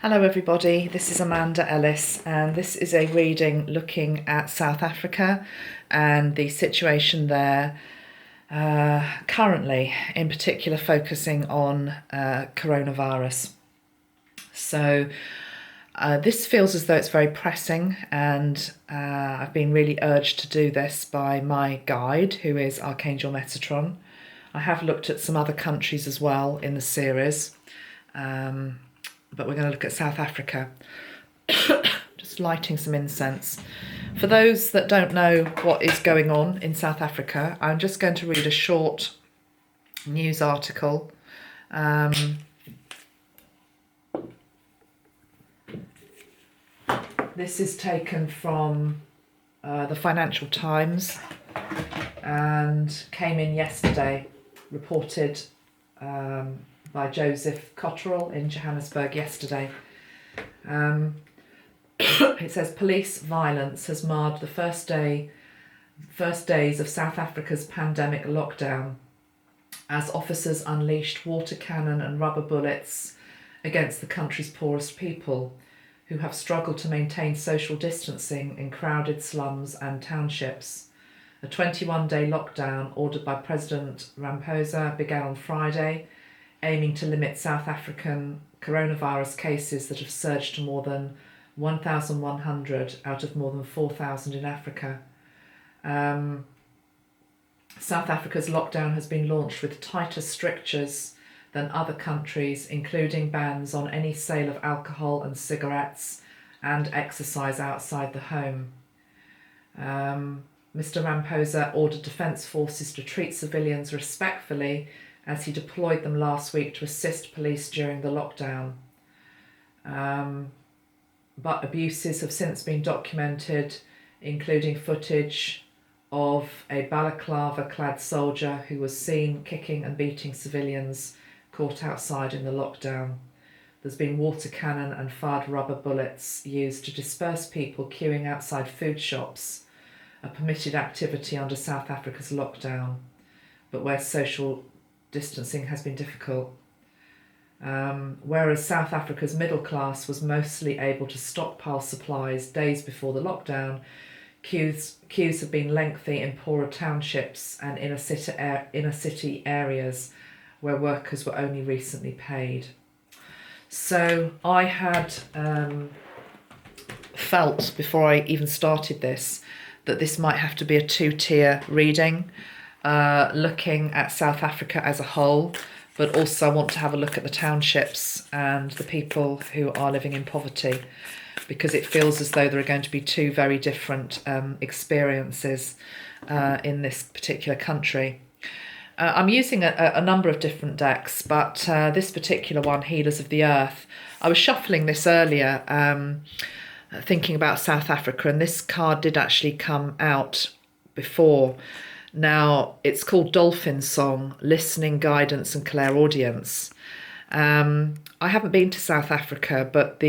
Hello everybody, this is Amanda Ellis and this is a reading looking at South Africa and the situation there currently, in particular focusing on coronavirus. So this feels as though it's very pressing, and I've been really urged to do this by my guide, who is Archangel Metatron. I have looked at some other countries as well in the series, but we're going to look at South Africa. Just lighting some incense. For those that don't know what is going on in South Africa, I'm just going to read a short news article. This is taken from the Financial Times and came in yesterday, reported by Joseph Cotterill in Johannesburg yesterday. It says police violence has marred the first days of South Africa's pandemic lockdown as officers unleashed water cannon and rubber bullets against the country's poorest people, who have struggled to maintain social distancing in crowded slums and townships. A 21-day lockdown ordered by President Ramaphosa began on Friday, aiming to limit South African coronavirus cases that have surged to more than 1,100 out of more than 4,000 in Africa. South Africa's lockdown has been launched with tighter strictures than other countries, including bans on any sale of alcohol and cigarettes and exercise outside the home. Mr. Ramaphosa ordered defence forces to treat civilians respectfully as he deployed them last week to assist police during the lockdown. But abuses have since been documented, including footage of a balaclava-clad soldier who was seen kicking and beating civilians caught outside in the lockdown. There's been water cannon and fired rubber bullets used to disperse people queuing outside food shops, a permitted activity under South Africa's lockdown, but where social distancing has been difficult. Whereas South Africa's middle class was mostly able to stockpile supplies days before the lockdown, queues have been lengthy in poorer townships and inner city areas where workers were only recently paid. So I had felt before I even started this that this might have to be a two-tier reading, looking at South Africa as a whole, but also want to have a look at the townships and the people who are living in poverty, because it feels as though there are going to be two very different experiences in this particular country. I'm using a number of different decks, but this particular one, Healers of the Earth, I was shuffling this earlier, thinking about South Africa, and this card did actually come out before. Now, it's called Dolphin Song, Listening, Guidance and Clairaudience. I haven't been to South Africa, but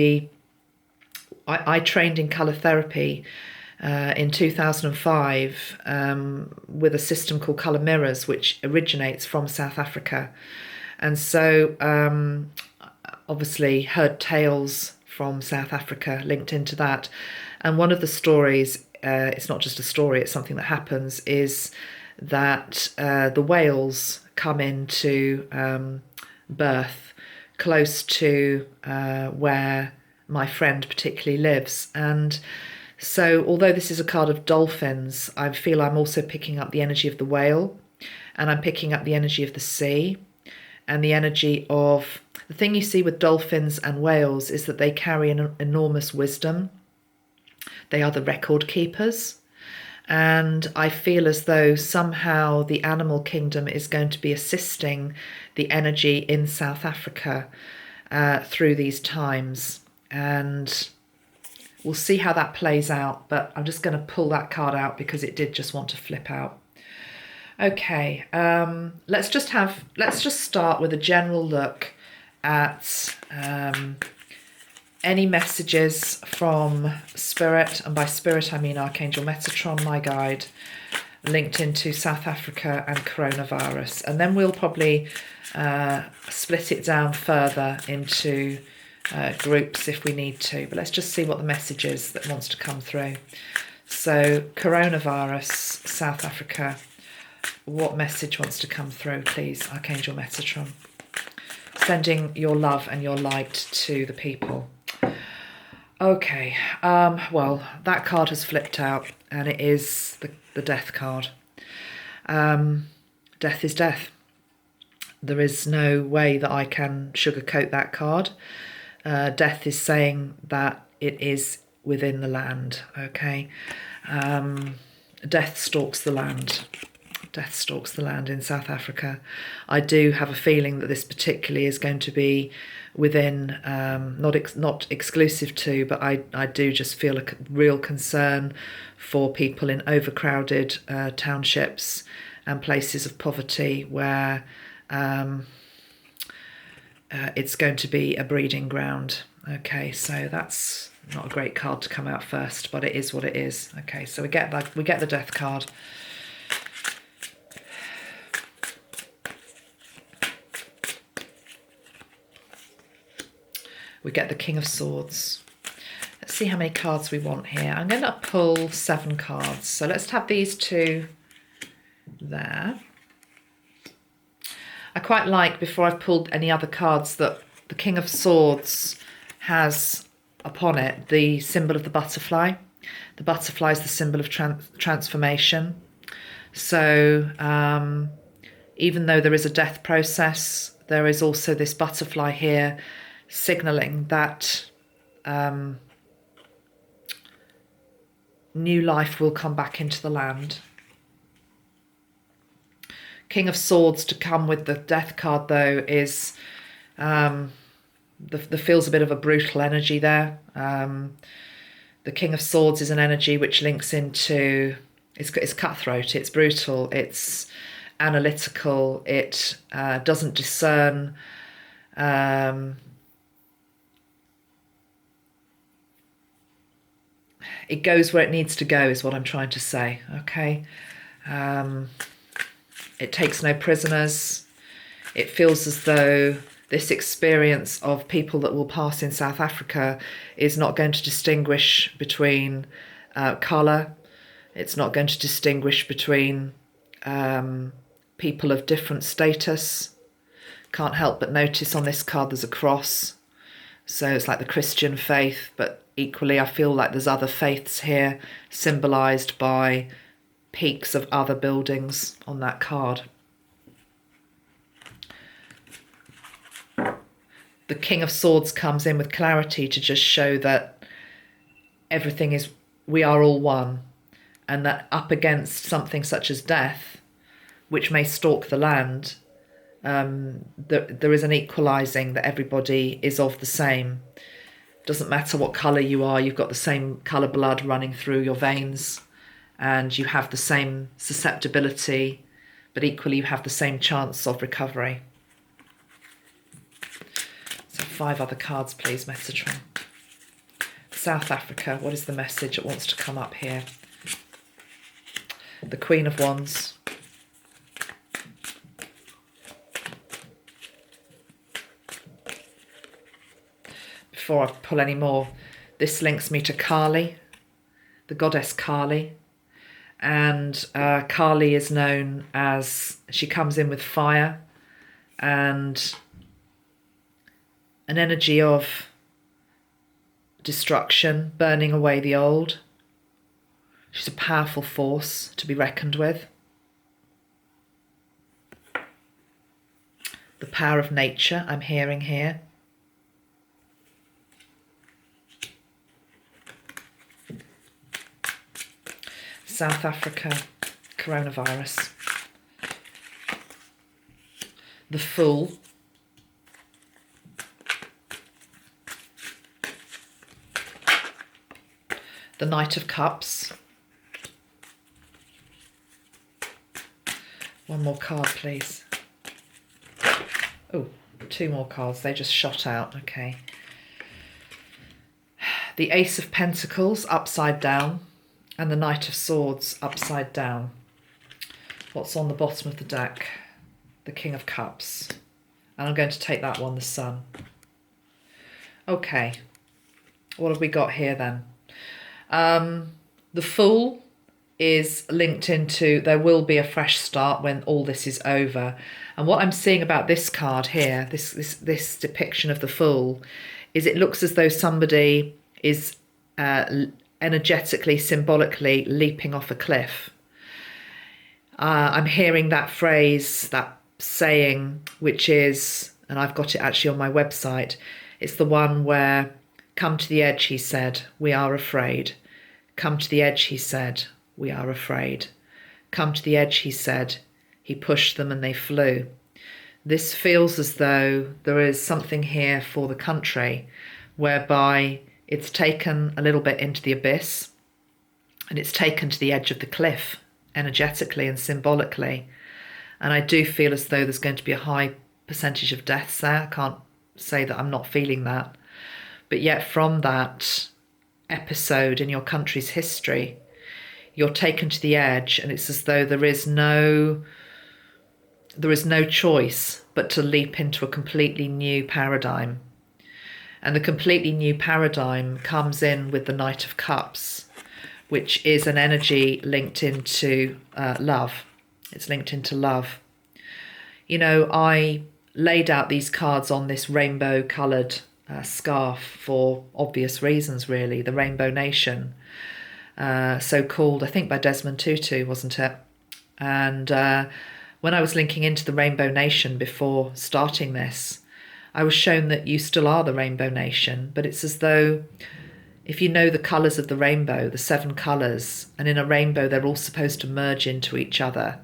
I trained in colour therapy in 2005 with a system called Colour Mirrors, which originates from South Africa. And so obviously heard tales from South Africa linked into that. And one of the stories, it's not just a story, it's something that happens, is that the whales come into birth close to where my friend particularly lives. And so although this is a card of dolphins, I feel I'm also picking up the energy of the whale, and I'm picking up the energy of the sea, and the energy of... The thing you see with dolphins and whales is that they carry an enormous wisdom. They are the record keepers. And I feel as though somehow the animal kingdom is going to be assisting the energy in South Africa through these times. And we'll see how that plays out, but I'm just going to pull that card out because it did just want to flip out. Okay, let's just start with a general look at any messages from Spirit, and by Spirit I mean Archangel Metatron, my guide, linked into South Africa and coronavirus. And then we'll probably split it down further into groups if we need to. But let's just see what the message is that wants to come through. So coronavirus, South Africa, what message wants to come through, please, Archangel Metatron? Sending your love and your light to the people. Okay, well, that card has flipped out, and it is the death card. Death is death. There is no way that I can sugarcoat that card. Death is saying that it is within the land, okay? Death stalks the land. Death stalks the land in South Africa. I do have a feeling that this particularly is going to be within, not exclusive to, but I do just feel a real concern for people in overcrowded townships and places of poverty where it's going to be a breeding ground. Okay, so that's not a great card to come out first, but it is what it is. Okay, so we get the death card. We get the King of Swords. Let's see how many cards we want here. I'm going to pull 7 cards. So let's have these 2 there. I quite like, before I've pulled any other cards, that the King of Swords has upon it the symbol of the butterfly. The butterfly is the symbol of transformation. So even though there is a death process, there is also this butterfly here signalling that new life will come back into the land. King of Swords to come with the death card, though, is there feels a bit of a brutal energy there. The King of Swords is an energy which links into, it's cutthroat, it's brutal, it's analytical, it doesn't discern. It goes where it needs to go, is what I'm trying to say, okay? It takes no prisoners. It feels as though this experience of people that will pass in South Africa is not going to distinguish between colour. It's not going to distinguish between people of different status. Can't help but notice on this card there's a cross. So it's like the Christian faith, but equally I feel like there's other faiths here symbolised by peaks of other buildings on that card. The King of Swords comes in with clarity to just show that everything is, we are all one, and that up against something such as death, which may stalk the land, there is an equalising, that everybody is of the same. Doesn't matter what colour you are, you've got the same colour blood running through your veins, and you have the same susceptibility, but equally you have the same chance of recovery. So 5 other cards, please, Metatron. South Africa, what is the message that wants to come up here? The Queen of Wands. Before I pull any more, this links me to Kali, the goddess Kali. And Kali is known as, she comes in with fire and an energy of destruction, burning away the old. She's a powerful force to be reckoned with. The power of nature I'm hearing here. South Africa, coronavirus. The Fool. The Knight of Cups. One more card, please. Oh, 2 more cards. They just shot out. Okay. The Ace of Pentacles upside down. And the Knight of Swords upside down. What's on the bottom of the deck? The King of Cups. And I'm going to take that one, the Sun. Okay, what have we got here then? The Fool is linked into there will be a fresh start when all this is over. And what I'm seeing about this card here, this depiction of the Fool, is it looks as though somebody is energetically, symbolically leaping off a cliff. I'm hearing that phrase, that saying, which is, and I've got it actually on my website, it's the one where, come to the edge, he said, we are afraid. Come to the edge, he said, we are afraid. Come to the edge, he said. He pushed them and they flew. This feels as though there is something here for the country whereby it's taken a little bit into the abyss and it's taken to the edge of the cliff energetically and symbolically. And I do feel as though there's going to be a high percentage of deaths there. I can't say that I'm not feeling that. But yet from that episode in your country's history, you're taken to the edge and it's as though there is no choice but to leap into a completely new paradigm. And the completely new paradigm comes in with the Knight of Cups, which is an energy linked into love. It's linked into love. You know, I laid out these cards on this rainbow coloured scarf for obvious reasons, really. The Rainbow Nation, so called, I think, by Desmond Tutu, wasn't it? And when I was linking into the Rainbow Nation before starting this, I was shown that you still are the Rainbow Nation, but it's as though if you know the colours of the rainbow, the 7 colours, and in a rainbow they're all supposed to merge into each other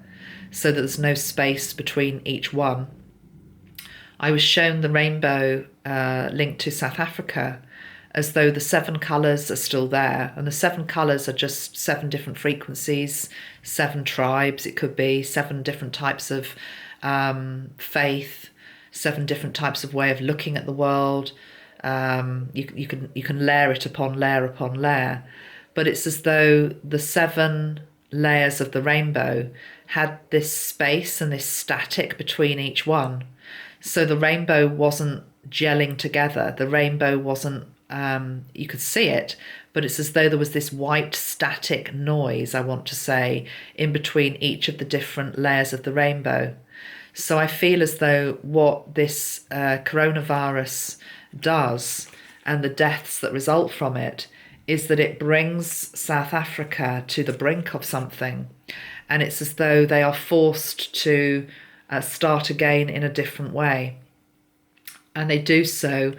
so that there's no space between each one. I was shown the rainbow linked to South Africa as though the 7 colours are still there, and the 7 colours are just 7 different frequencies, 7 tribes, it could be 7 different types of faith, 7 different types of way of looking at the world. You can layer it upon layer upon layer, but it's as though the 7 layers of the rainbow had this space and this static between each one. So the rainbow wasn't gelling together. The rainbow wasn't, you could see it, but it's as though there was this white static noise, I want to say, in between each of the different layers of the rainbow. So I feel as though what this coronavirus does and the deaths that result from it is that it brings South Africa to the brink of something. And it's as though they are forced to start again in a different way. And they do so.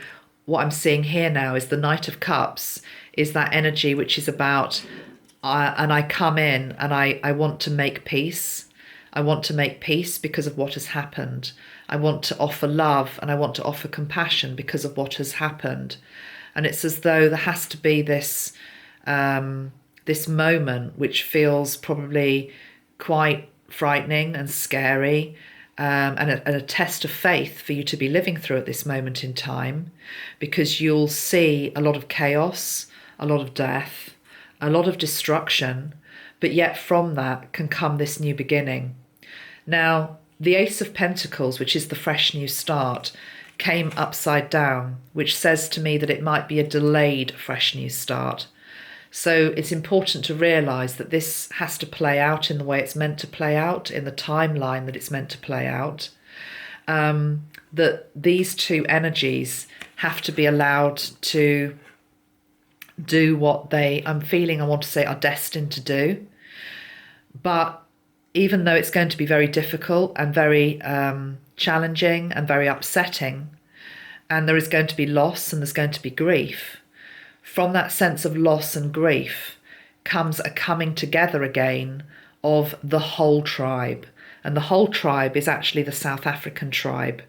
What I'm seeing here now is the Knight of Cups is that energy which is about, and I come in and I want to make peace. I want to make peace because of what has happened. I want to offer love and I want to offer compassion because of what has happened. And it's as though there has to be this this moment which feels probably quite frightening and scary, and a test of faith for you to be living through at this moment in time, because you'll see a lot of chaos, a lot of death, a lot of destruction, but yet from that can come this new beginning. Now, the Ace of Pentacles, which is the fresh new start, came upside down, which says to me that it might be a delayed fresh new start. So it's important to realise that this has to play out in the way it's meant to play out, in the timeline that it's meant to play out. That these 2 energies have to be allowed to do what they, I'm feeling, I want to say, are destined to do. But even though it's going to be very difficult and very challenging and very upsetting, and there is going to be loss and there's going to be grief, from that sense of loss and grief comes a coming together again of the whole tribe. And the whole tribe is actually the South African tribe.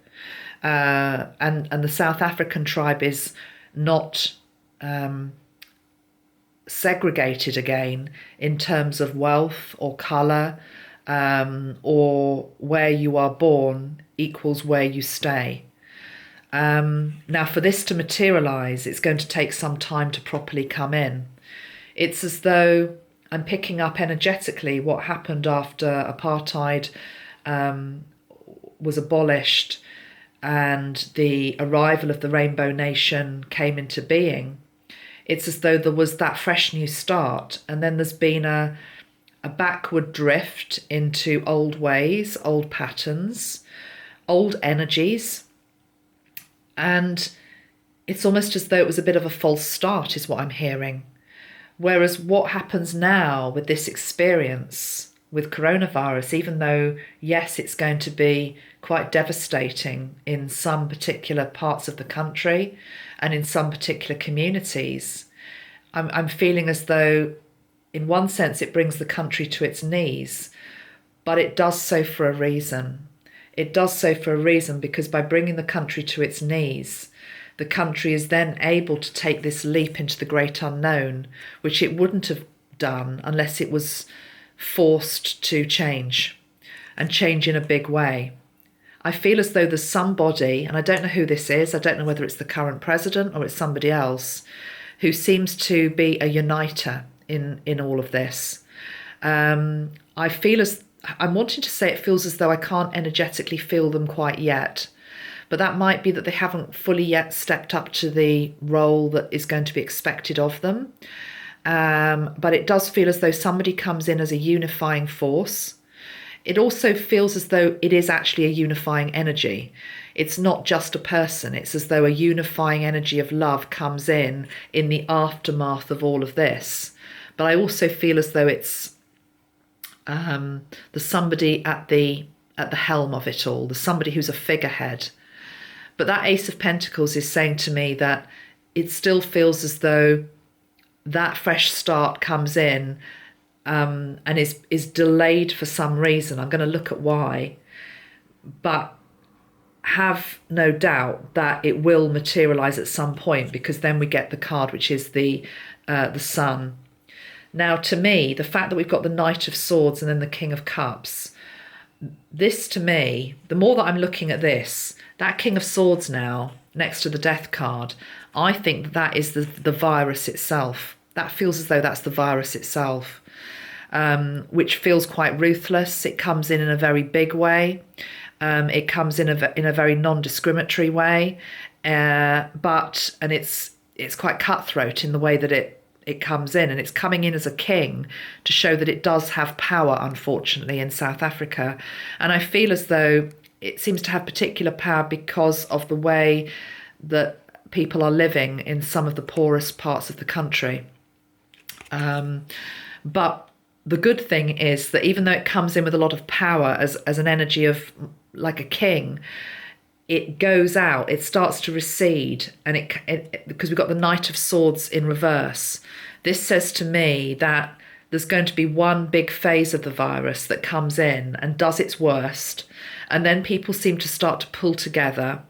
And the South African tribe is not segregated again in terms of wealth or colour, or where you are born equals where you stay. Now, for this to materialise, it's going to take some time to properly come in. It's as though I'm picking up energetically what happened after apartheid was abolished, and the arrival of the Rainbow Nation came into being, it's as though there was that fresh new start, and then there's been a backward drift into old ways, old patterns, old energies, and it's almost as though it was a bit of a false start, is what I'm hearing. Whereas what happens now with this experience with coronavirus, even though, yes, it's going to be quite devastating in some particular parts of the country and in some particular communities, I'm feeling as though, in one sense, it brings the country to its knees, but it does so for a reason. It does so for a reason because by bringing the country to its knees, the country is then able to take this leap into the great unknown, which it wouldn't have done unless it was forced to change, and change in a big way. I feel as though there's somebody, and I don't know who this is, I don't know whether it's the current president or it's somebody else, who seems to be a uniter in all of this. I feel as, I'm wanting to say it feels as though I can't energetically feel them quite yet, but that might be that they haven't fully yet stepped up to the role that is going to be expected of them. But it does feel as though somebody comes in as a unifying force. It also feels as though it is actually a unifying energy. It's not just a person. It's as though a unifying energy of love comes in the aftermath of all of this. But I also feel as though it's there's somebody at the helm of it all. There's somebody who's a figurehead. But that Ace of Pentacles is saying to me that it still feels as though that fresh start comes in and is delayed for some reason. I'm going to look at why. But have no doubt that it will materialize at some point, because then we get the card, which is the Sun. Now, to me, the fact that we've got the Knight of Swords and then the King of Cups, this to me, the more that I'm looking at this, that King of Swords now, next to the Death card, I think that is the virus itself. That feels as though that's the virus itself, which feels quite ruthless. It comes in a very big way. It comes in a very non-discriminatory way, but it's quite cutthroat in the way that it comes in, and it's coming in as a king to show that it does have power, unfortunately, in South Africa. And I feel as though it seems to have particular power because of the way that people are living in some of the poorest parts of the country. But the good thing is that even though it comes in with a lot of power as an energy of like a king, it goes out, it starts to recede, and it because we've got the Knight of Swords in reverse. This says to me that there's going to be one big phase of the virus that comes in and does its worst, and then people seem to start to pull together,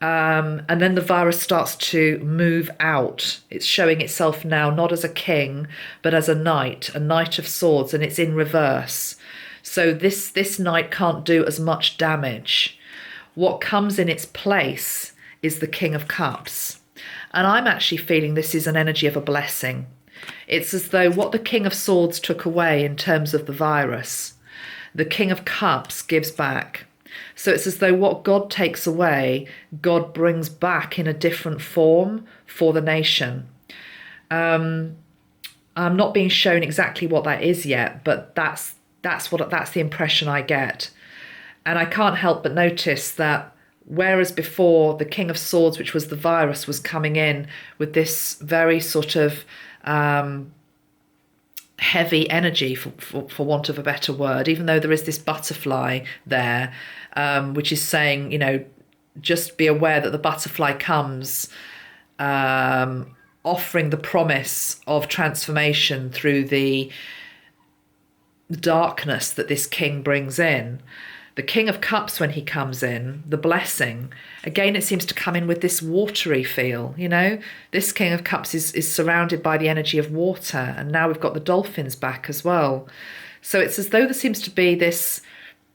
and then the virus starts to move out. It's showing itself now not as a king but as a Knight of Swords, and it's in reverse. So this Knight can't do as much damage. What comes in its place is the King of Cups. And I'm actually feeling this is an energy of a blessing. It's as though what the King of Swords took away in terms of the virus, the King of Cups gives back. So it's as though what God takes away, God brings back in a different form for the nation. I'm not being shown exactly what that is yet, but that's the impression I get. And I can't help but notice that whereas before the King of Swords, which was the virus, was coming in with this very sort of heavy energy, for want of a better word, even though there is this butterfly there, which is saying, just be aware that the butterfly comes offering the promise of transformation through the darkness that this king brings in. The King of Cups, when he comes in, the blessing, again, it seems to come in with this watery feel, This King of Cups is surrounded by the energy of water, and now we've got the dolphins back as well. So it's as though there seems to be this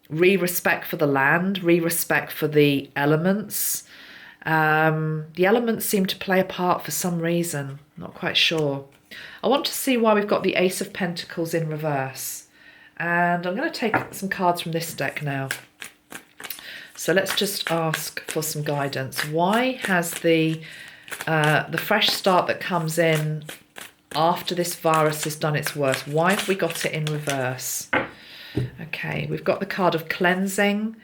re-respect for the land, re-respect for the elements. The elements seem to play a part for some reason, not quite sure. I want to see why we've got the Ace of Pentacles in reverse. And I'm going to take some cards from this deck now. So let's just ask for some guidance. Why has the fresh start that comes in after this virus has done its worst, why have we got it in reverse? Okay, we've got the card of cleansing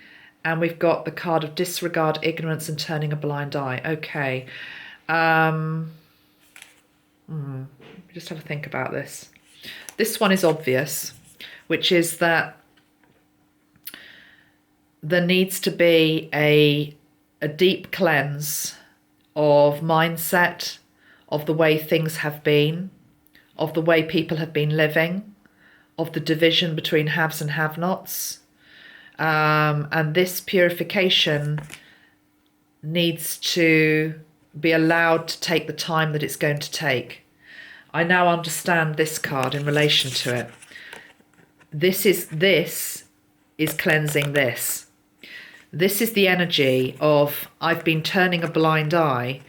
and we've got the card of disregard, ignorance and turning a blind eye. Okay. Just have a think about this. This one is obvious, which is that there needs to be a deep cleanse of mindset, of the way things have been, of the way people have been living, of the division between haves and have-nots. And this purification needs to be allowed to take the time that it's going to take. I now understand this card in relation to it. This is cleansing this. This is the energy of I've been turning a blind eye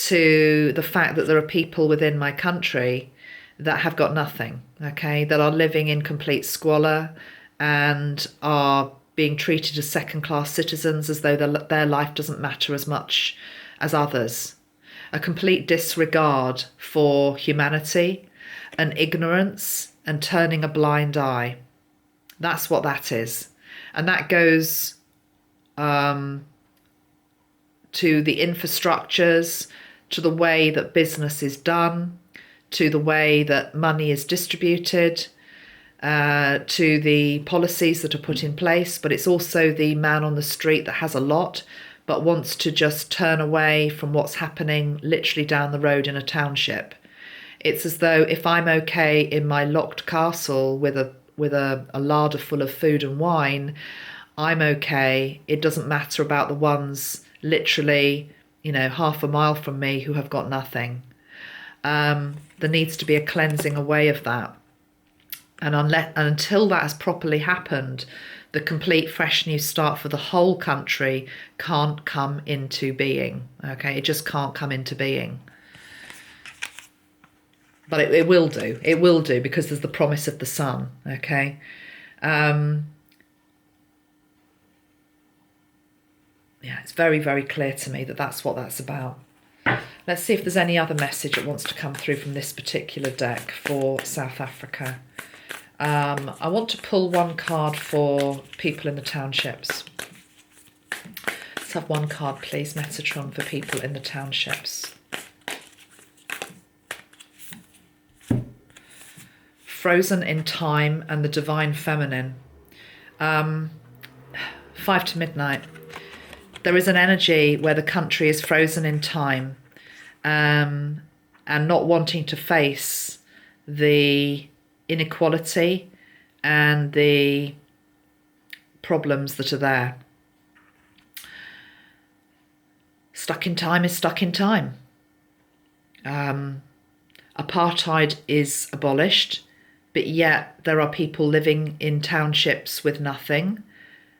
to the fact that there are people within my country that have got nothing, okay, that are living in complete squalor and are being treated as second-class citizens as though their life doesn't matter as much as others. A complete disregard for humanity, an ignorance and turning a blind eye. That's what that is. And that goes to the infrastructures, to the way that business is done, to the way that money is distributed, to the policies that are put in place. But it's also the man on the street that has a lot but wants to just turn away from what's happening literally down the road in a township. It's as though if I'm okay in my locked castle with a larder full of food and wine, I'm okay. It doesn't matter about the ones literally, half a mile from me who have got nothing. There needs to be a cleansing away of that. And until that has properly happened, the complete fresh new start for the whole country can't come into being. Okay, it just can't come into being. But it will do. It will do, because there's the promise of the sun. Okay. Yeah, it's very, very clear to me that that's what that's about. Let's see if there's any other message that wants to come through from this particular deck for South Africa. I want to pull one card for people in the townships. Let's have one card, please, Metatron, for people in the townships. Frozen in time and the divine feminine. 5 to midnight. There is an energy where the country is frozen in time, and not wanting to face the inequality and the problems that are there. Stuck in time is stuck in time. Apartheid is abolished, but yet there are people living in townships with nothing.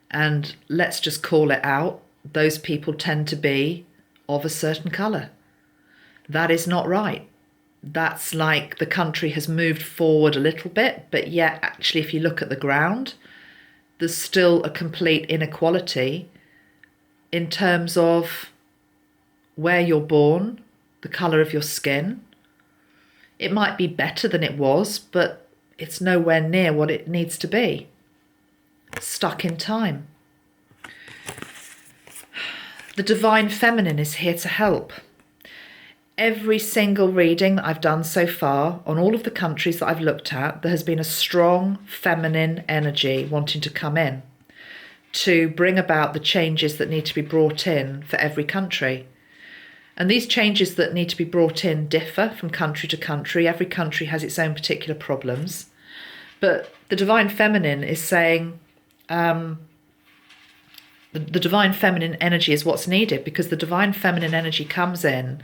And let's just call it out. Those people tend to be of a certain colour. That is not right. That's like the country has moved forward a little bit, but yet actually if you look at the ground, there's still a complete inequality in terms of where you're born, the colour of your skin. It might be better than it was, but it's nowhere near what it needs to be. Stuck in time. The divine feminine is here to help. Every single reading that I've done so far on all of the countries that I've looked at, there has been a strong feminine energy wanting to come in to bring about the changes that need to be brought in for every country. And these changes that need to be brought in differ from country to country. Every country has its own particular problems. But the divine feminine is saying, the divine feminine energy is what's needed, because the divine feminine energy comes in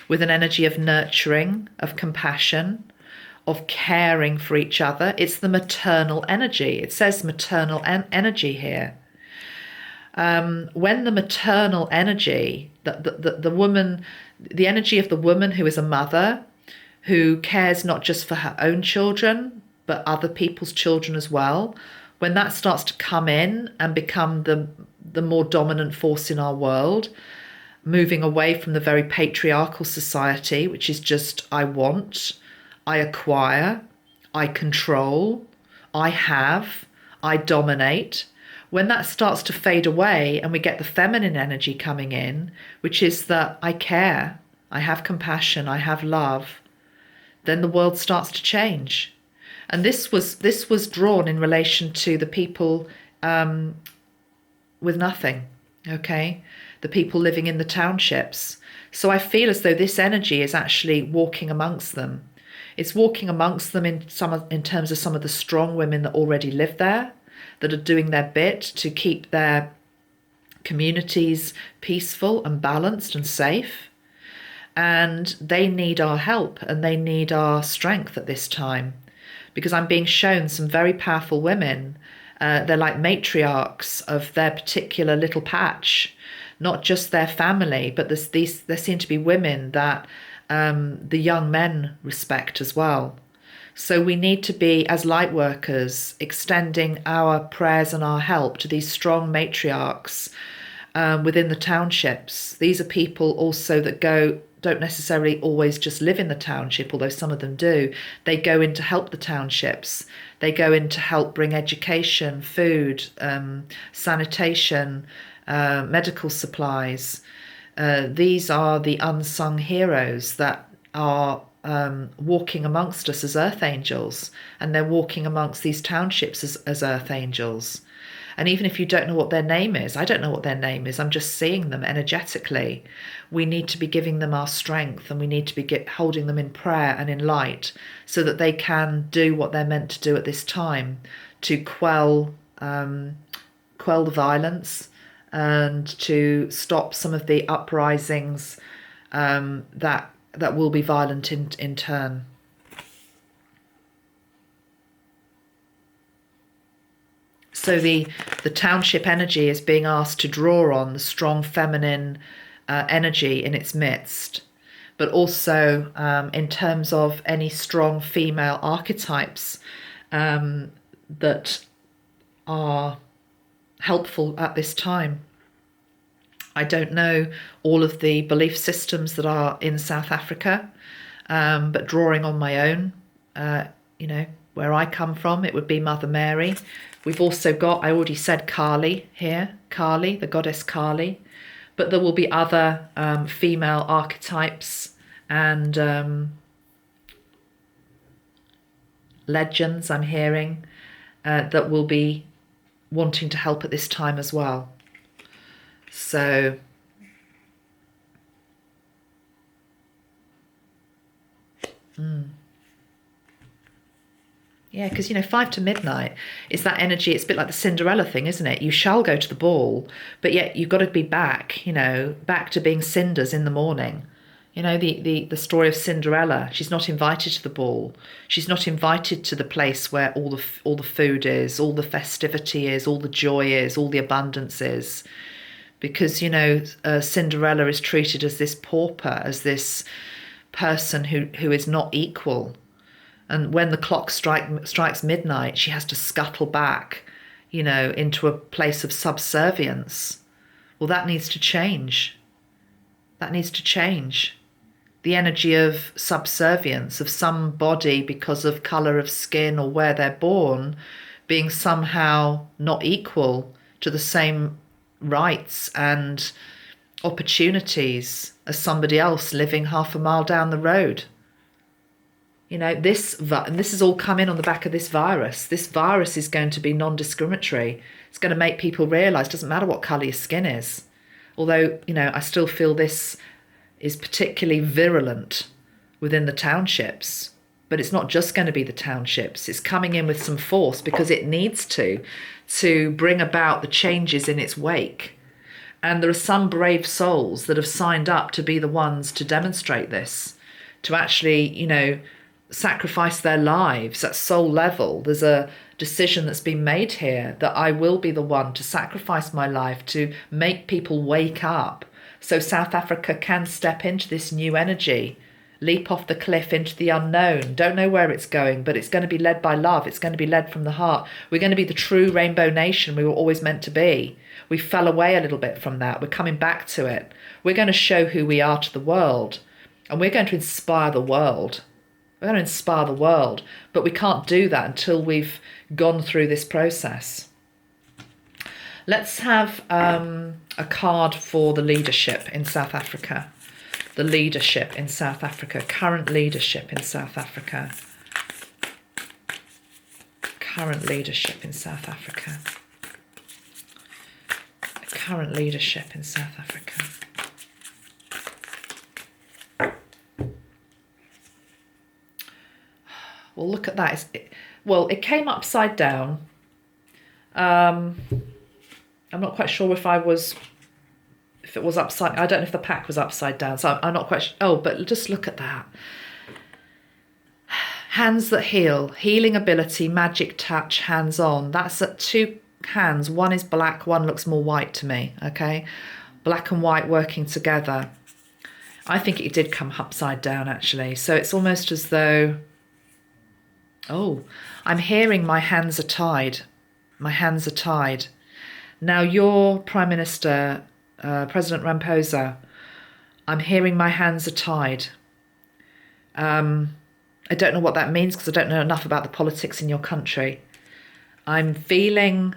with an energy of nurturing, of compassion, of caring for each other. It's the maternal energy. It says maternal energy here. When the maternal energy, the woman, the energy of the woman who is a mother, who cares not just for her own children, but other people's children as well, when that starts to come in and become the more dominant force in our world, moving away from the very patriarchal society, which is just I want, I acquire, I control, I have, I dominate. When that starts to fade away and we get the feminine energy coming in, which is that I care, I have compassion, I have love, then the world starts to change. And this was drawn in relation to the people with nothing, okay? The people living in the townships. So I feel as though this energy is actually walking amongst them. It's walking amongst them in terms of some of the strong women that already live there, that are doing their bit to keep their communities peaceful and balanced and safe. And they need our help and they need our strength at this time, because I'm being shown some very powerful women. They're like matriarchs of their particular little patch, not just their family, but there seem to be women that the young men respect as well. So we need to be, as light workers, extending our prayers and our help to these strong matriarchs within the townships. These are people also that don't necessarily always just live in the township, although some of them do. They go in to help the townships. They go in to help bring education, food, sanitation, medical supplies. These are the unsung heroes that are walking amongst us as earth angels, and they're walking amongst these townships as earth angels. And even if you don't know what their name is, I don't know what their name is, I'm just seeing them energetically. We need to be giving them our strength, and we need to be holding them in prayer and in light so that they can do what they're meant to do at this time, to quell the violence and to stop some of the uprisings that will be violent in turn. So the township energy is being asked to draw on the strong feminine energy in its midst, but also in terms of any strong female archetypes that are helpful at this time. I don't know all of the belief systems that are in South Africa, but drawing on my own, where I come from, it would be Mother Mary. We've also got, I already said Kali here, Kali, the goddess Kali, but there will be other female archetypes and legends I'm hearing that will be wanting to help at this time as well. So yeah, because 5 to midnight is that energy. It's a bit like the Cinderella thing, isn't it? You shall go to the ball, but yet you've got to be back to being cinders in the morning. The story of Cinderella. She's not invited to the ball. She's not invited to the place where all the food is, all the festivity is, all the joy is, all the abundance is. Because, Cinderella is treated as this pauper, as this person who is not equal. And when the clock strikes midnight, she has to scuttle back, into a place of subservience. Well, that needs to change. That needs to change. The energy of subservience, of somebody because of colour of skin or where they're born, being somehow not equal to the same rights and opportunities as somebody else living half a mile down the road. This has all come in on the back of this virus. This virus is going to be non-discriminatory. It's going to make people realise it doesn't matter what colour your skin is. Although, I still feel this is particularly virulent within the townships. But it's not just going to be the townships. It's coming in with some force because it needs to bring about the changes in its wake. And there are some brave souls that have signed up to be the ones to demonstrate this, to actually, sacrifice their lives at soul level. There's a decision that's been made here that I will be the one to sacrifice my life to make people wake up so South Africa can step into this new energy leap off the cliff into the unknown. Don't know where it's going, but it's going to be led by love. It's going to be led from the heart. We're going to be the true rainbow nation we were always meant to be. We fell away a little bit from that. We're coming back to it. We're going to show who we are to the world, and we're going to inspire the world. We're going to inspire the world, but we can't do that until we've gone through this process. Let's have a card for the leadership in South Africa. The leadership in South Africa. Current leadership in South Africa. Current leadership in South Africa. Current leadership in South Africa. Well, look at that. It came upside down. I'm not quite sure if it was upside. I don't know if the pack was upside down, so I'm not quite sure. Oh, but just look at that. Hands that heal, healing ability, magic touch, hands on. That's at two hands. One is black, one looks more white to me. Okay, black and white working together. I think it did come upside down actually. So it's almost as though, oh, I'm hearing my hands are tied. My hands are tied. Now, your Prime Minister, President Ramaphosa, I'm hearing my hands are tied. I don't know what that means because I don't know enough about the politics in your country. I'm feeling,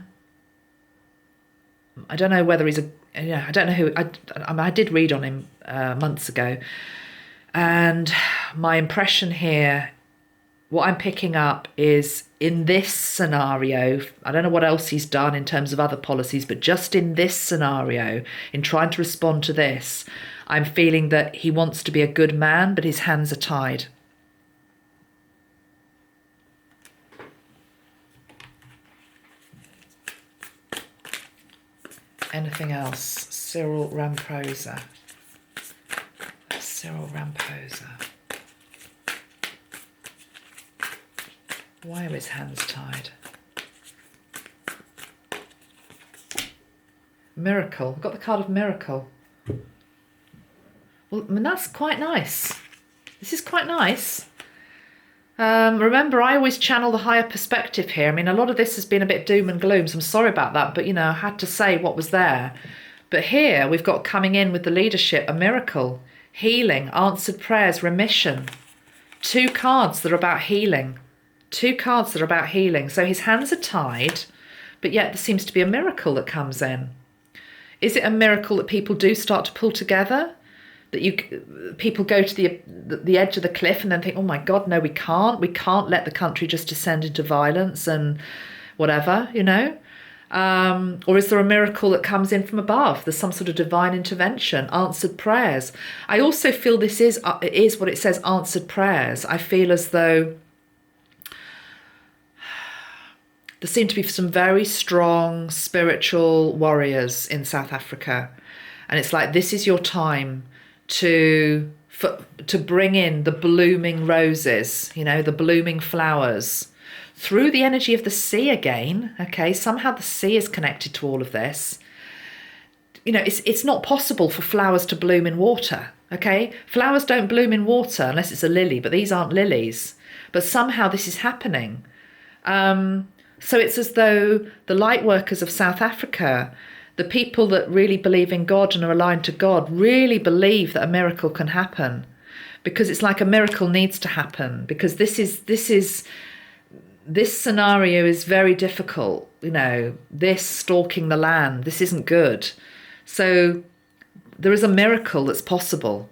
I don't know whether he's I don't know who, I did read on him months ago. And my impression here, what I'm picking up is in this scenario, I don't know what else he's done in terms of other policies, but just in this scenario, in trying to respond to this, I'm feeling that he wants to be a good man, but his hands are tied. Anything else? Cyril Ramaphosa. Cyril Ramaphosa. Why are his hands tied? Miracle. I've got the card of miracle. Well, I mean, that's quite nice. This is quite nice. Remember, I always channel the higher perspective here. I mean, a lot of this has been a bit doom and gloom, so I'm sorry about that. But, you know, I had to say what was there. But here we've got coming in with the leadership, a miracle, healing, answered prayers, remission. Two cards that are about healing. Two cards that are about healing. So his hands are tied, but yet there seems to be a miracle that comes in. Is it a miracle that people do start to pull together? That people go to the edge of the cliff and then think, oh my God, no, we can't. We can't let the country just descend into violence and whatever, you know? Or is there a miracle that comes in from above? There's some sort of divine intervention, answered prayers. I also feel this is what it says, answered prayers. I feel as though there seem to be some very strong spiritual warriors in South Africa. And it's like, this is your time to bring in the blooming roses, you know, the blooming flowers through the energy of the sea again. Okay, somehow the sea is connected to all of this. You know, it's not possible for flowers to bloom in water. Okay, flowers don't bloom in water unless it's a lily, but these aren't lilies. But somehow this is happening. So it's as though the light workers of South Africa, the people that really believe in God and are aligned to God, really believe that a miracle can happen, because it's like a miracle needs to happen, because this scenario is very difficult. You know, this stalking the land, this isn't good. So there is a miracle that's possible.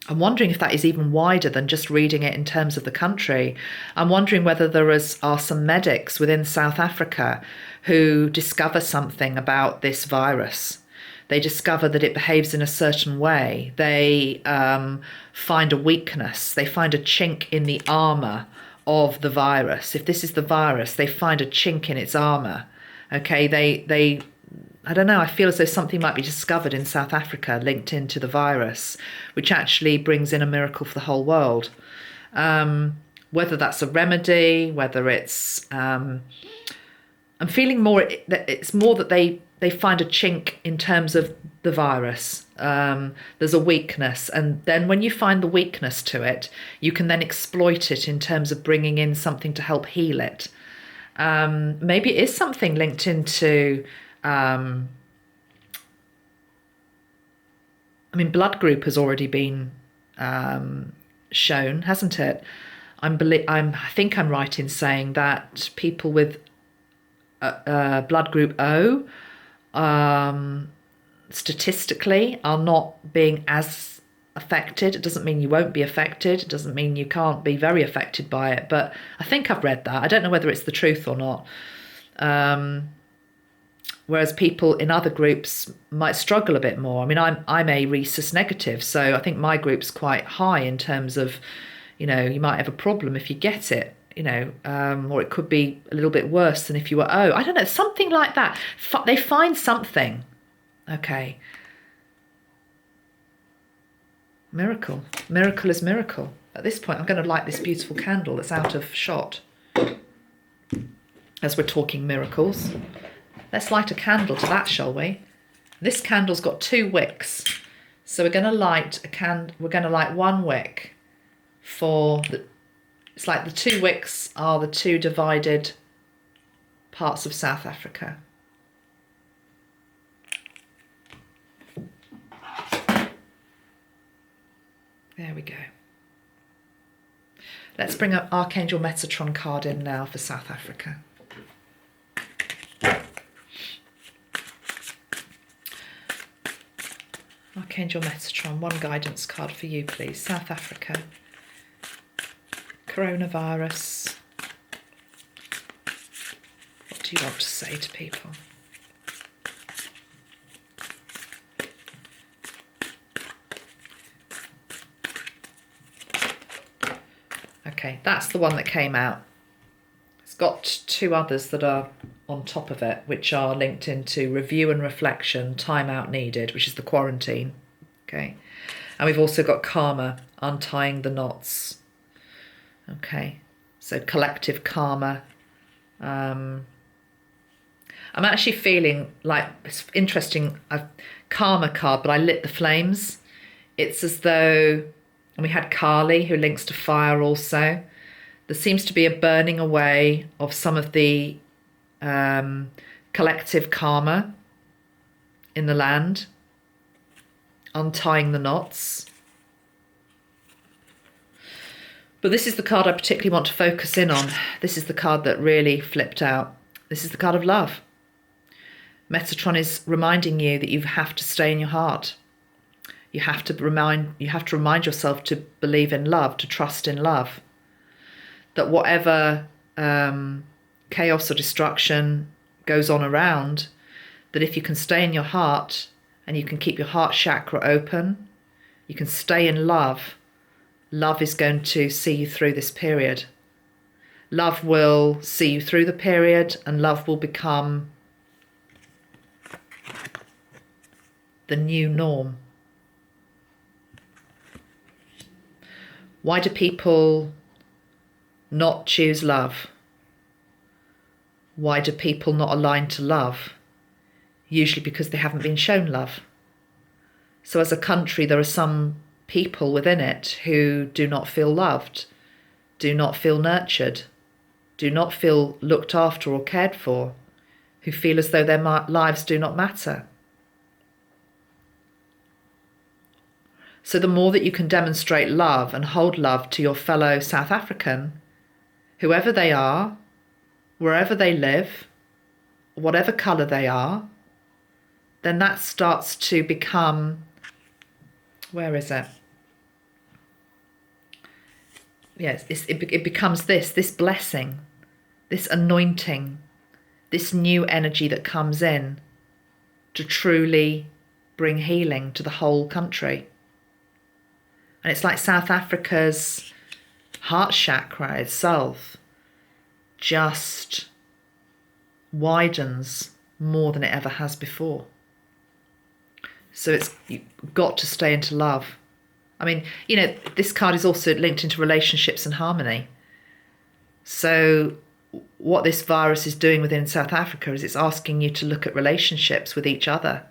I'm wondering if that is even wider than just reading it in terms of the country. I'm wondering whether there are some medics within South Africa who discover something about this virus. They discover that it behaves in a certain way. They find a weakness. They find a chink in the armour of the virus. If this is the virus, they find a chink in its armour. Okay, they I don't know, I feel as though something might be discovered in South Africa linked into the virus, which actually brings in a miracle for the whole world. Whether that's a remedy, whether it's... I'm feeling more that it's more that they they find a chink in terms of the virus. There's a weakness, and then when you find the weakness to it, you can then exploit it in terms of bringing in something to help heal it. Maybe it is something linked into, I mean, blood group has already been shown, hasn't it? I think I'm right in saying that people with blood group O, statistically, are not being as affected. It doesn't mean you won't be affected. It doesn't mean you can't be very affected by it. But I think I've read that. I don't know whether it's the truth or not. Whereas people in other groups might struggle a bit more. I mean, I'm a rhesus negative, so I think my group's quite high in terms of, you might have a problem if you get it, or it could be a little bit worse than if you were O. I don't know, something like that. They find something. Okay. Miracle. Miracle is miracle. At this point, I'm going to light this beautiful candle that's out of shot. As we're talking miracles. Let's light a candle to that, shall we? This candle's got 2 wicks. So we're going to light one wick for it's like the 2 wicks are the 2 divided parts of South Africa. There we go. Let's bring up Archangel Metatron card in now for South Africa. Archangel Metatron, one guidance card for you, please. South Africa. Coronavirus. What do you want to say to people? Okay, that's the one that came out. It's got 2 others that are on top of it, which are linked into review and reflection, time out needed, which is the quarantine. Okay. And we've also got karma, untying the knots. Okay. So collective karma. I'm actually feeling like, it's interesting, karma card, but I lit the flames. It's as though, and we had Kali, who links to fire also. There seems to be a burning away of some of the collective karma in the land, untying the knots. But this is the card I particularly want to focus in on. This is the card that really flipped out. This is the card of love. Metatron is reminding you that you have to stay in your heart. You have to remind yourself to believe in love, to trust in love. That whatever chaos or destruction goes on around, that if you can stay in your heart and you can keep your heart chakra open, you can stay in love, love is going to see you through this period. Love will see you through the period, and love will become the new norm. Why do people not choose love? Why do people not align to love? Usually because they haven't been shown love. So as a country, there are some people within it who do not feel loved, do not feel nurtured, do not feel looked after or cared for, who feel as though their lives do not matter. So the more that you can demonstrate love and hold love to your fellow South African, whoever they are, wherever they live, whatever colour they are, then that starts to become, where is it? Yes, it becomes this blessing, this anointing, this new energy that comes in to truly bring healing to the whole country. And it's like South Africa's heart chakra itself just widens more than it ever has before. So you've got to stay into love. I mean, this card is also linked into relationships and harmony. So what this virus is doing within South Africa is it's asking you to look at relationships with each other.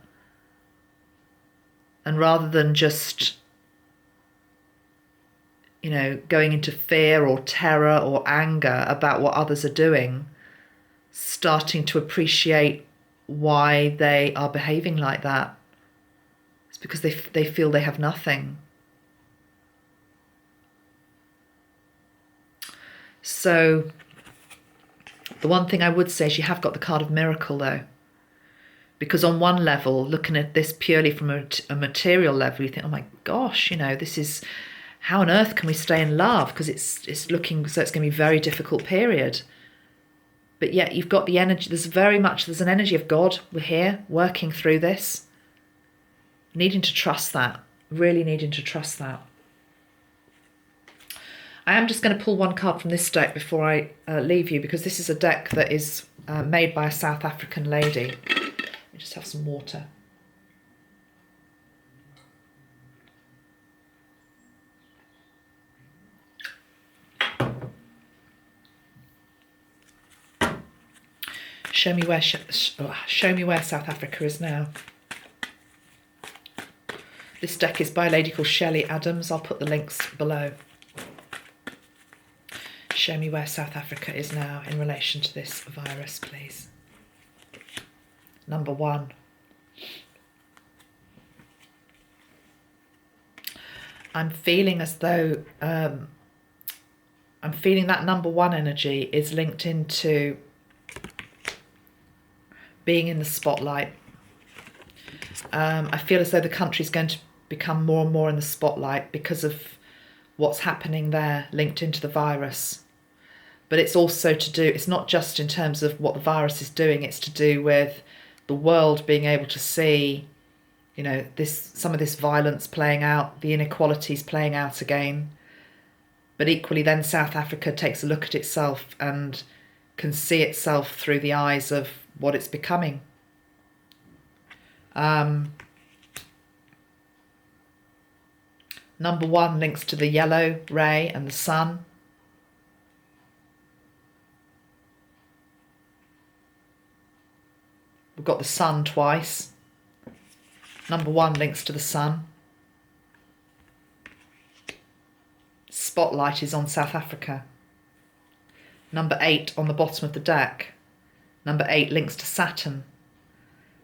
And rather than just, going into fear or terror or anger about what others are doing, starting to appreciate why they are behaving like that. It's because they feel they have nothing. So the one thing I would say is you have got the card of miracle though. Because on one level, looking at this purely from a material level, you think, oh my gosh, this is, how on earth can we stay in love? Because it's looking, so it's going to be a very difficult period. But yet you've got the energy, there's an energy of God. We're here working through this. Needing to trust that, really needing to trust that. I am just going to pull one card from this deck before I leave you, because this is a deck that is made by a South African lady. Let me just have some water. Show me where South Africa is now. This deck is by a lady called Shelley Adams. I'll put the links below. Show me where South Africa is now in relation to this virus, please. Number 1. I'm feeling as though I'm feeling that number 1 energy is linked into being in the spotlight. I feel as though the country's going to become more and more in the spotlight because of what's happening there, linked into the virus. But it's also to do, it's not just in terms of what the virus is doing, it's to do with the world being able to see, some of this violence playing out, the inequalities playing out again. But equally then South Africa takes a look at itself and can see itself through the eyes of what it's becoming. Number 1 links to the yellow ray and the sun. We've got the sun twice. Number 1 links to the sun. Spotlight is on South Africa. Number 8 on the bottom of the deck. Number 8 links to Saturn.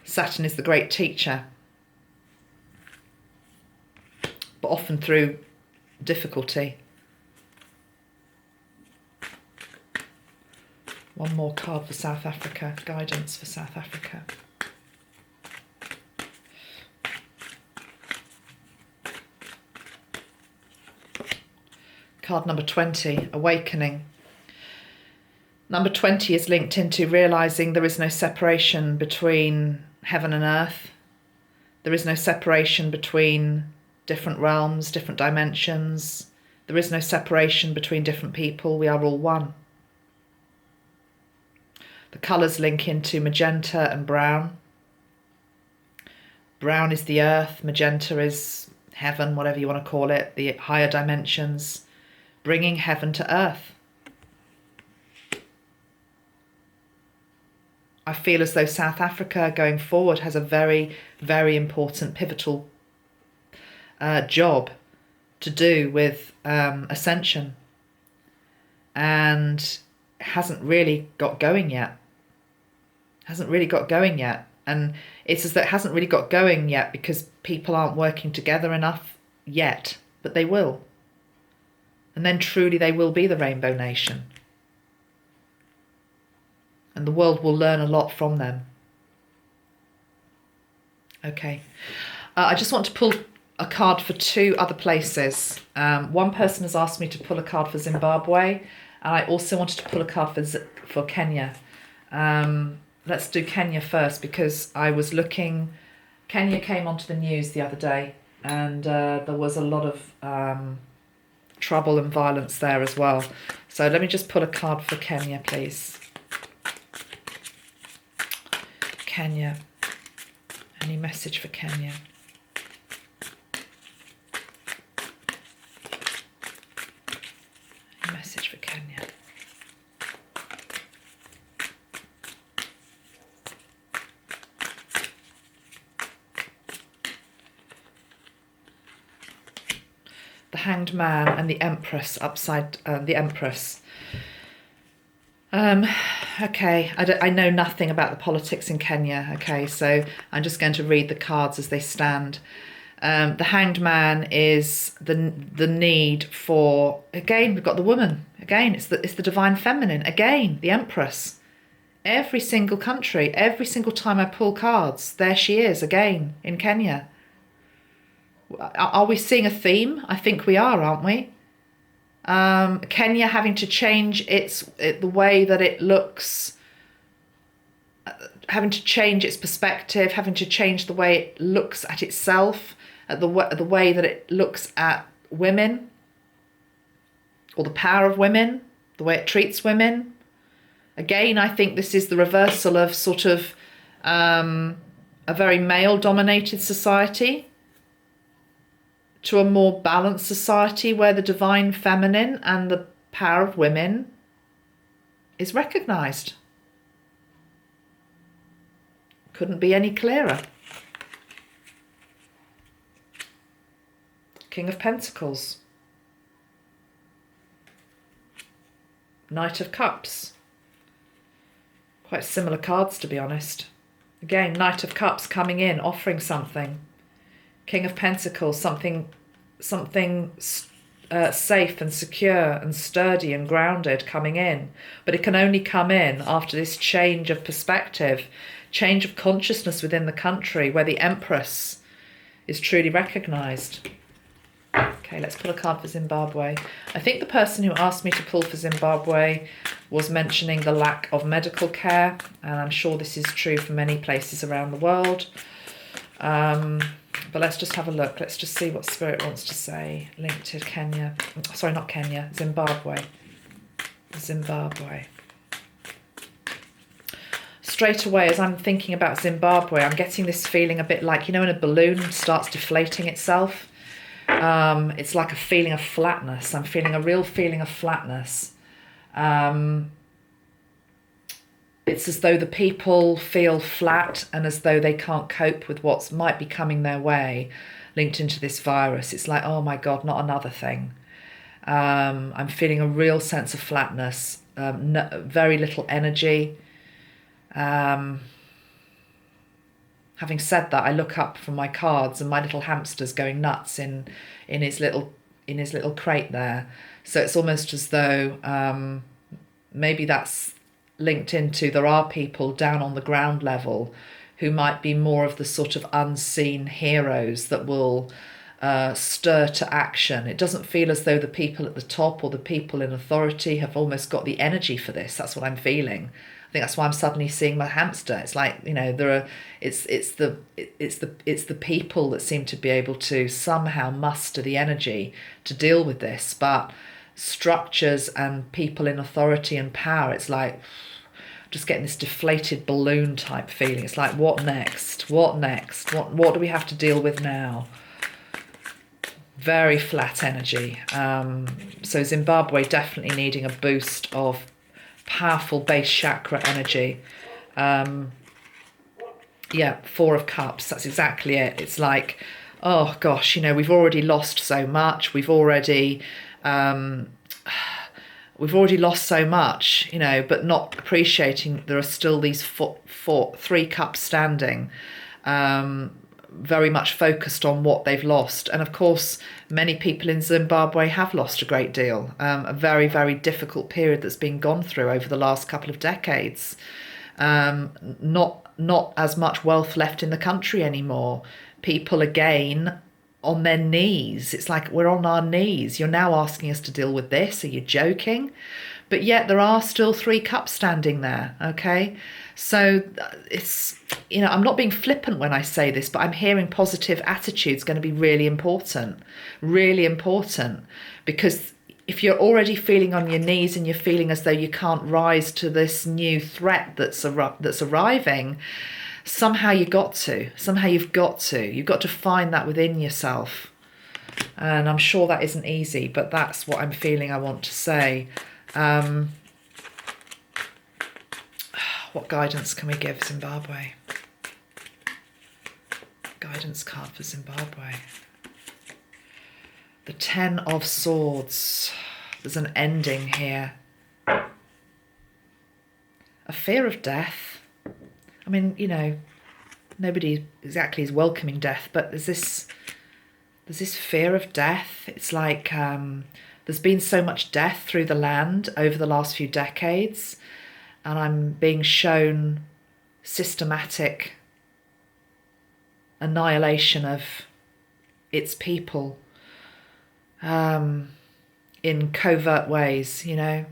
Saturn is the great teacher, but often through difficulty. One more card for South Africa, guidance for South Africa. Card number 20, awakening. Number 20 is linked into realising there is no separation between heaven and earth. There is no separation between different realms, different dimensions. There is no separation between different people. We are all one. The colours link into magenta and brown. Brown is the earth, magenta is heaven, whatever you want to call it, the higher dimensions, bringing heaven to earth. I feel as though South Africa going forward has a very, very important pivotal job to do with ascension, and hasn't really got going yet. And it's as though it hasn't really got going yet because people aren't working together enough yet, but they will. And then truly they will be the Rainbow Nation. And the world will learn a lot from them. Okay. I just want to pull a card for 2 other places. One person has asked me to pull a card for Zimbabwe, and I also wanted to pull a card for Kenya. Let's do Kenya first, because I was looking... Kenya came onto the news the other day, and there was a lot of trouble and violence there as well. So let me just pull a card for Kenya, please. Kenya. Any message for Kenya? Any message for Kenya? the Hanged Man and the Empress the Empress. Okay, I know nothing about the politics in Kenya, okay, so I'm just going to read the cards as they stand. The Hanged Man is the need for, again, we've got the woman, again, it's the divine feminine, again, the Empress. Every single country, every single time I pull cards, there she is again in Kenya. Are we seeing a theme? I think we are, aren't we? Kenya having to change the way that it looks, having to change its perspective, having to change the way it looks at itself, at the way that it looks at women, or the power of women, the way it treats women. Again, I think this is the reversal of sort of a very male-dominated society to a more balanced society where the divine feminine and the power of women is recognised. Couldn't be any clearer. King of Pentacles. Knight of Cups. Quite similar cards, to be honest. Again, Knight of Cups coming in, offering something. King of Pentacles, something safe and secure and sturdy and grounded coming in. But it can only come in after this change of perspective, change of consciousness within the country where the Empress is truly recognised. Okay, let's pull a card for Zimbabwe. I think the person who asked me to pull for Zimbabwe was mentioning the lack of medical care, and I'm sure this is true for many places around the world. But let's just have a look. Let's just see what Spirit wants to say. Linked to Kenya. Sorry, not Kenya. Zimbabwe. Zimbabwe. Straight away, as I'm thinking about Zimbabwe, I'm getting this feeling a bit like, you know, when a balloon starts deflating itself. It's like a feeling of flatness. I'm feeling a real feeling of flatness. It's as though the people feel flat and as though they can't cope with what might be coming their way linked into this virus. It's like, oh my God, not another thing. I'm feeling a real sense of flatness, very little energy. Having said that, I look up from my cards and my little hamster's going nuts in his little crate there. So it's almost as though maybe that's linked into, there are people down on the ground level who might be more of the sort of unseen heroes that will stir to action. It doesn't feel as though the people at the top or the people in authority have almost got the energy for this. That's what I'm feeling. I think that's why I'm suddenly seeing my hamster. It's like, you know, it's the people that seem to be able to somehow muster the energy to deal with this, but structures and people in authority and power, it's like just getting this deflated balloon type feeling. It's like, what next? What next? What do we have to deal with now? Very flat energy. So Zimbabwe definitely needing a boost of powerful base chakra energy. Yeah, Four of Cups, that's exactly it. It's like, oh gosh, you know, we've already lost so much. We've already lost so much, you know, but not appreciating there are still these three cups standing, very much focused on what they've lost. And of course, many people in Zimbabwe have lost a great deal, a very, very difficult period that's been gone through over the last couple of decades. Not as much wealth left in the country anymore. People again on their knees. It's like, we're on our knees. You're now asking us to deal with this. Are you joking? But yet there are still three cups standing there, okay? So it's, you know, I'm not being flippant when I say this, but I'm hearing positive attitudes going to be really important, because if you're already feeling on your knees and you're feeling as though you can't rise to this new threat that's arriving, somehow you've got to find that within yourself. And I'm sure that isn't easy, but that's what I'm feeling I want to say. What guidance can we give Zimbabwe? Guidance card for Zimbabwe. The Ten of Swords. There's an ending here. A fear of death. I mean, you know, nobody exactly is welcoming death, but there's this fear of death. It's like there's been so much death through the land over the last few decades, and I'm being shown systematic annihilation of its people in covert ways, you know.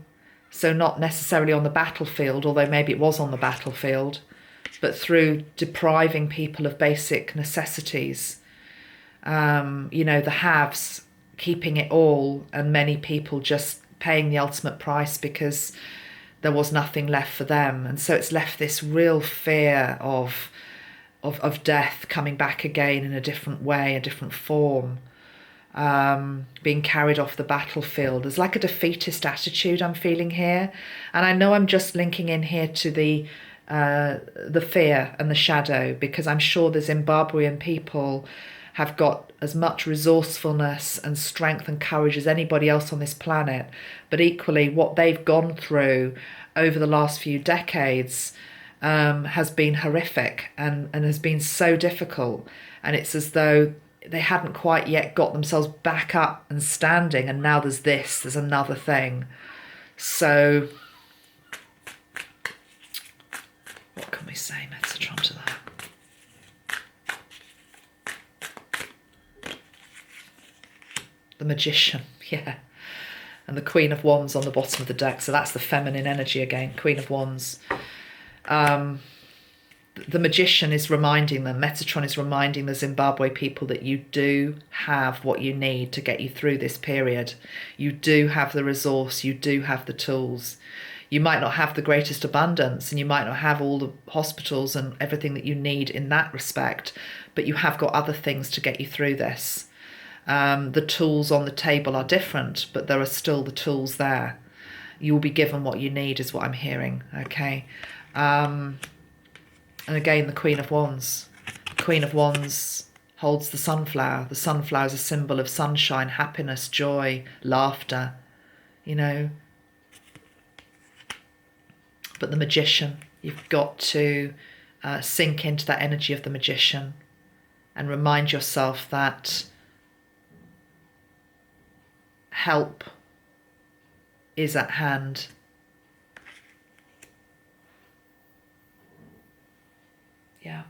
So not necessarily on the battlefield, although maybe it was on the battlefield, but through depriving people of basic necessities. You know, the haves keeping it all, and many people just paying the ultimate price because there was nothing left for them. And so it's left this real fear of death coming back again in a different way, a different form, being carried off the battlefield. There's like a defeatist attitude I'm feeling here. And I know I'm just linking in here to the fear and the shadow, because I'm sure the Zimbabwean people have got as much resourcefulness and strength and courage as anybody else on this planet. But equally, what they've gone through over the last few decades has been horrific and has been so difficult. And it's as though they hadn't quite yet got themselves back up and standing. And now there's another thing. So what can we say, Metatron, to that? The Magician, yeah. And the Queen of Wands on the bottom of the deck. So that's the feminine energy again, Queen of Wands. The Magician is reminding them, Metatron is reminding the Zimbabwe people that you do have what you need to get you through this period. You do have the resource, you do have the tools. You might not have the greatest abundance, and you might not have all the hospitals and everything that you need in that respect, but you have got other things to get you through this. The tools on the table are different, but there are still the tools there. You will be given what you need, is what I'm hearing, okay? And again, the Queen of Wands. The Queen of Wands holds the sunflower. The sunflower is a symbol of sunshine, happiness, joy, laughter, you know. But the Magician, you've got to sink into that energy of the Magician and remind yourself that help is at hand. Yeah.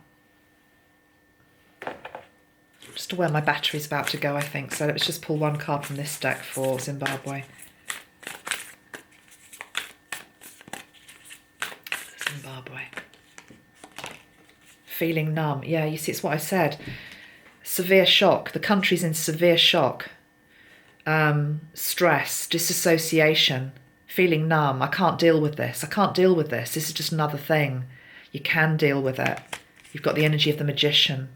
Just aware my battery's about to go, I think. So let's just pull one card from this deck for Zimbabwe. Zimbabwe. Feeling numb. Yeah, you see, it's what I said. Severe shock. The country's in severe shock. Stress, disassociation, feeling numb. I can't deal with this. I can't deal with this. This is just another thing. You can deal with it. You've got the energy of the Magician.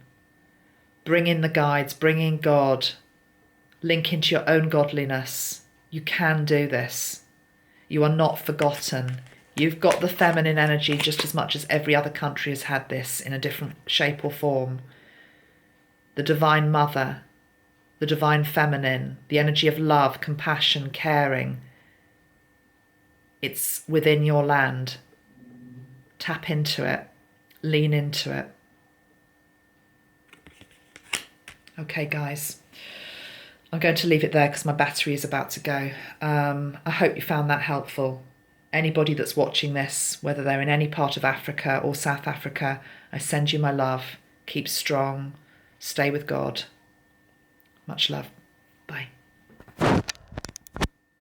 Bring in the guides, bring in God, link into your own godliness. You can do this. You are not forgotten. You've got the feminine energy just as much as every other country has had this in a different shape or form. The Divine Mother, the Divine Feminine, the energy of love, compassion, caring. It's within your land. Tap into it. Lean into it. Okay, guys. I'm going to leave it there because my battery is about to go. I hope you found that helpful. Anybody that's watching this, whether they're in any part of Africa or South Africa, I send you my love. Keep strong. Stay with God. Much love.